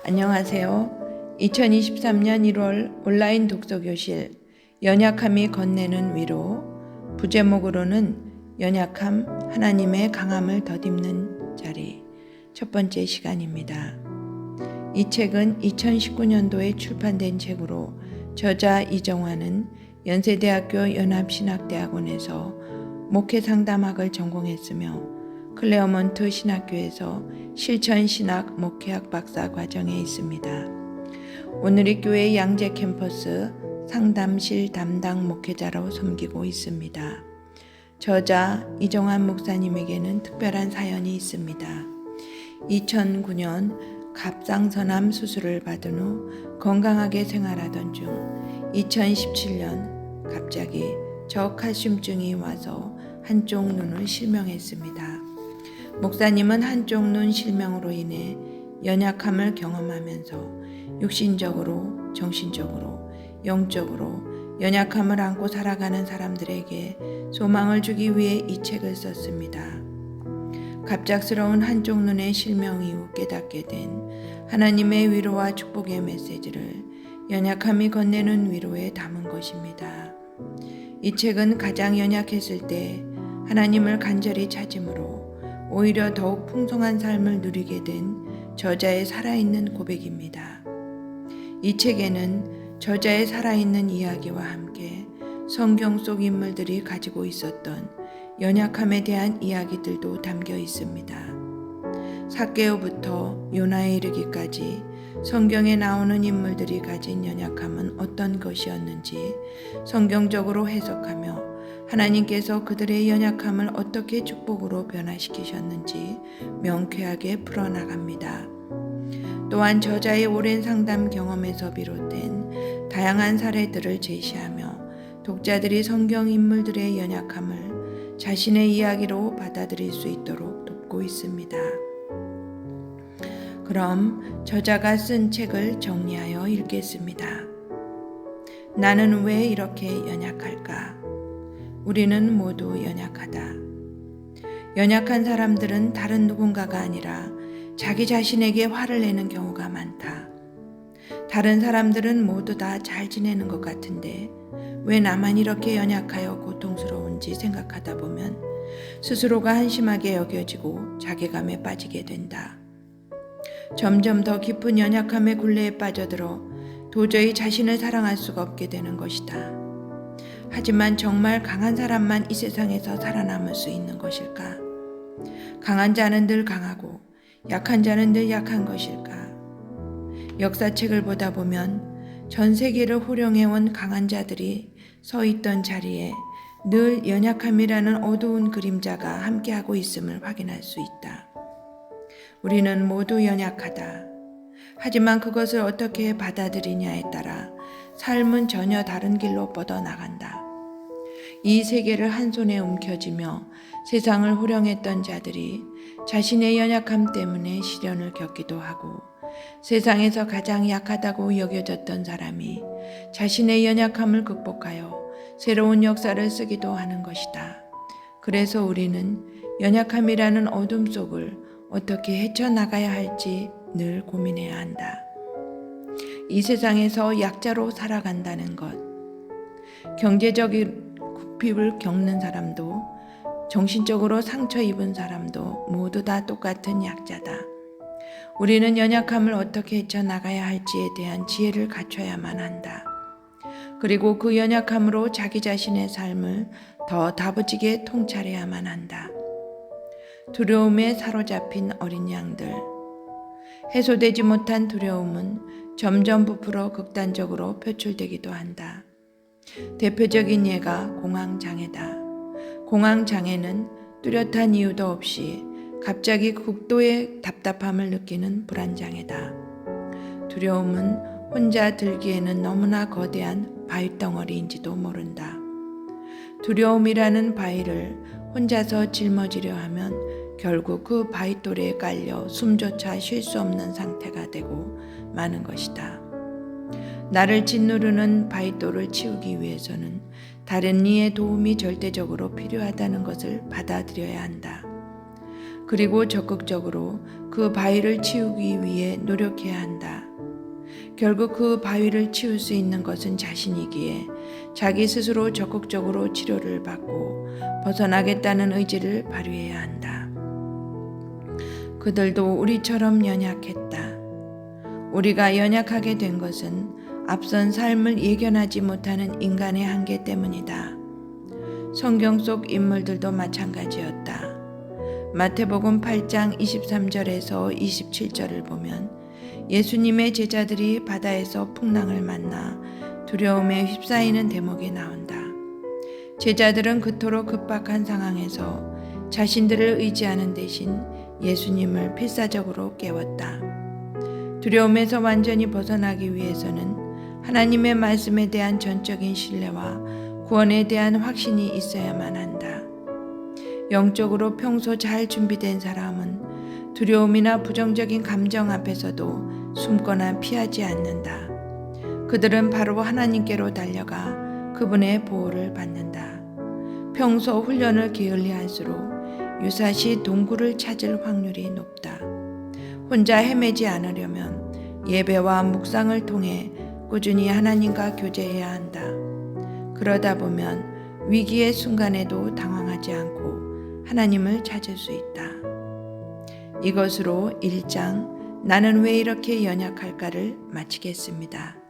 안녕하세요. 2023년 1월 온라인 독서교실 연약함이 건네는 위로, 부제목으로는 연약함, 하나님의 강함을 덧입는 자리 첫 번째 시간입니다. 이 책은 2019년도에 출판된 책으로 저자 이정환은 연세대학교 연합신학대학원에서 목회상담학을 전공했으며 클레어먼트 신학교에서 실천신학 목회학 박사 과정에 있습니다. 오늘의 교회 양재 캠퍼스 상담실 담당 목회자로 섬기고 있습니다. 저자 이정환 목사님에게는 특별한 사연이 있습니다. 2009년 갑상선암 수술을 받은 후 건강하게 생활하던 중 2017년 갑자기 저칼슘증이 와서 한쪽 눈을 실명했습니다. 목사님은 한쪽 눈 실명으로 인해 연약함을 경험하면서 육신적으로, 정신적으로, 영적으로 연약함을 안고 살아가는 사람들에게 소망을 주기 위해 이 책을 썼습니다. 갑작스러운 한쪽 눈의 실명 이후 깨닫게 된 하나님의 위로와 축복의 메시지를 연약함이 건네는 위로에 담은 것입니다. 이 책은 가장 연약했을 때 하나님을 간절히 찾음으로 오히려 더욱 풍성한 삶을 누리게 된 저자의 살아있는 고백입니다. 이 책에는 저자의 살아있는 이야기와 함께 성경 속 인물들이 가지고 있었던 연약함에 대한 이야기들도 담겨 있습니다. 삭개오부터 요나에 이르기까지 성경에 나오는 인물들이 가진 연약함은 어떤 것이었는지 성경적으로 해석하며 하나님께서 그들의 연약함을 어떻게 축복으로 변화시키셨는지 명쾌하게 풀어나갑니다. 또한 저자의 오랜 상담 경험에서 비롯된 다양한 사례들을 제시하며 독자들이 성경 인물들의 연약함을 자신의 이야기로 받아들일 수 있도록 돕고 있습니다. 그럼 저자가 쓴 책을 정리하여 읽겠습니다. 나는 왜 이렇게 연약할까? 우리는 모두 연약하다. 연약한 사람들은 다른 누군가가 아니라 자기 자신에게 화를 내는 경우가 많다. 다른 사람들은 모두 다 잘 지내는 것 같은데 왜 나만 이렇게 연약하여 고통스러운지 생각하다 보면 스스로가 한심하게 여겨지고 자괴감에 빠지게 된다. 점점 더 깊은 연약함의 굴레에 빠져들어 도저히 자신을 사랑할 수가 없게 되는 것이다. 하지만 정말 강한 사람만 이 세상에서 살아남을 수 있는 것일까? 강한 자는 늘 강하고 약한 자는 늘 약한 것일까? 역사책을 보다 보면 전 세계를 호령해온 강한 자들이 서 있던 자리에 늘 연약함이라는 어두운 그림자가 함께하고 있음을 확인할 수 있다. 우리는 모두 연약하다. 하지만 그것을 어떻게 받아들이냐에 따라 삶은 전혀 다른 길로 뻗어나간다. 이 세계를 한 손에 움켜쥐며 세상을 호령했던 자들이 자신의 연약함 때문에 시련을 겪기도 하고 세상에서 가장 약하다고 여겨졌던 사람이 자신의 연약함을 극복하여 새로운 역사를 쓰기도 하는 것이다. 그래서 우리는 연약함이라는 어둠 속을 어떻게 헤쳐나가야 할지 늘 고민해야 한다. 이 세상에서 약자로 살아간다는 것, 경제적인 궁핍을 겪는 사람도 정신적으로 상처 입은 사람도 모두 다 똑같은 약자다. 우리는 연약함을 어떻게 헤쳐나가야 할지에 대한 지혜를 갖춰야만 한다. 그리고 그 연약함으로 자기 자신의 삶을 더 다부지게 통찰해야만 한다. 두려움에 사로잡힌 어린 양들. 해소되지 못한 두려움은 점점 부풀어 극단적으로 표출되기도 한다. 대표적인 예가 공황장애다. 공황장애는 뚜렷한 이유도 없이 갑자기 극도의 답답함을 느끼는 불안장애다. 두려움은 혼자 들기에는 너무나 거대한 바위덩어리인지도 모른다. 두려움이라는 바위를 혼자서 짊어지려 하면 결국 그 바위돌에 깔려 숨조차 쉴 수 없는 상태가 되고 마는 것이다. 나를 짓누르는 바위돌을 치우기 위해서는 다른 이의 도움이 절대적으로 필요하다는 것을 받아들여야 한다. 그리고 적극적으로 그 바위를 치우기 위해 노력해야 한다. 결국 그 바위를 치울 수 있는 것은 자신이기에 자기 스스로 적극적으로 치료를 받고 벗어나겠다는 의지를 발휘해야 한다. 그들도 우리처럼 연약했다. 우리가 연약하게 된 것은 앞선 삶을 예견하지 못하는 인간의 한계 때문이다. 성경 속 인물들도 마찬가지였다. 마태복음 8장 23절에서 27절을 보면 예수님의 제자들이 바다에서 풍랑을 만나 두려움에 휩싸이는 대목이 나온다. 제자들은 그토록 급박한 상황에서 자신들을 의지하는 대신 예수님을 필사적으로 깨웠다. 두려움에서 완전히 벗어나기 위해서는 하나님의 말씀에 대한 전적인 신뢰와 구원에 대한 확신이 있어야만 한다. 영적으로 평소 잘 준비된 사람은 두려움이나 부정적인 감정 앞에서도 숨거나 피하지 않는다. 그들은 바로 하나님께로 달려가 그분의 보호를 받는다. 평소 훈련을 게을리할수록 유사시 동굴을 찾을 확률이 높다. 혼자 헤매지 않으려면 예배와 묵상을 통해 꾸준히 하나님과 교제해야 한다. 그러다 보면 위기의 순간에도 당황하지 않고 하나님을 찾을 수 있다. 이것으로 1장 나는 왜 이렇게 연약할까를 마치겠습니다.